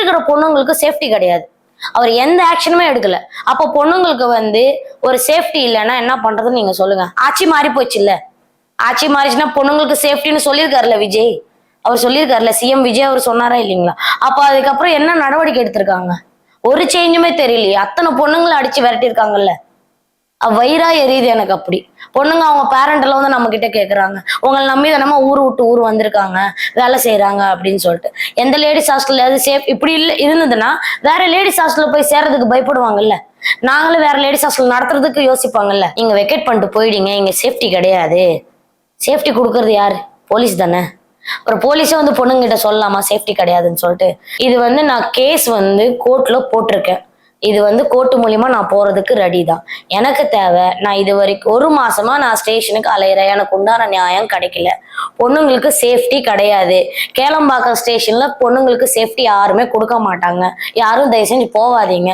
இருக்கிற பொண்ணுங்களுக்கு சேஃப்டி கிடையாது. அவர் எந்த ஆக்ஷனுமே எடுக்கல. அப்ப பொண்ணுங்களுக்கு ஒரு சேஃப்டி இல்லைன்னா என்ன பண்றதுன்னு நீங்க சொல்லுங்க. ஆட்சி மாறி போச்சு இல்ல. ஆட்சி மாறிச்சுன்னா பொண்ணுங்களுக்கு சேஃப்டின்னு சொல்லியிருக்காருல்ல விஜய். அவர் சொல்லியிருக்காருல்ல, சிஎம் விஜய் அவர் சொன்னாரா இல்லைங்களா? அப்ப அதுக்கப்புறம் என்ன நடவடிக்கை எடுத்திருக்காங்க? ஒரு சேஞ்சுமே தெரியலையே. அத்தனை பொண்ணுங்களை அடிச்சு விரட்டியிருக்காங்கல்ல. வயிறா எரியுது எனக்கு அப்படி. பொண்ணுங்க அவங்க பேரண்ட் எல்லாம் நம்ம கிட்ட கேக்குறாங்க, உங்களை நம்பி தானமா ஊர் விட்டு ஊர் வந்திருக்காங்க, வேலை செய்யறாங்க அப்படின்னு சொல்லிட்டு. எந்த லேடிஸ் ஹாஸ்டல் சேஃப் இப்படி இல்ல இருந்ததுன்னா வேற லேடிஸ் ஹாஸ்டல்ல போய் சேர்றதுக்கு பயப்படுவாங்கல்ல. நாங்களும் வேற லேடிஸ் ஹாஸ்டல் நடத்துறதுக்கு யோசிப்பாங்கல்ல. நீங்க வெக்கேட் பண்ணிட்டு போயிடுங்க, இங்க சேஃப்டி கிடையாது. சேஃப்டி கொடுக்கறது யாரு? போலீஸ் தானே. அப்புறம் போலீஸே பொண்ணுங்கிட்ட சொல்லலாமா சேஃப்டி கிடையாதுன்னு சொல்லிட்டு? இது நான் கேஸ் கோர்ட்ல போட்டிருக்கேன். இது கோர்ட்டு மூலியமா நான் போறதுக்கு ரெடி தான். எனக்கு தேவை, நான் இது வரைக்கும் 1 மாசமா நான் ஸ்டேஷனுக்கு அலையிறேன், எனக்கு உண்டான நியாயம் கிடைக்கல. பொண்ணுங்களுக்கு சேஃப்டி கிடையாது. கேளம்பாக்கம் ஸ்டேஷன்ல பொண்ணுங்களுக்கு சேஃப்டி யாருமே கொடுக்க மாட்டாங்க. யாரும் தயவு செஞ்சு போவாதீங்க.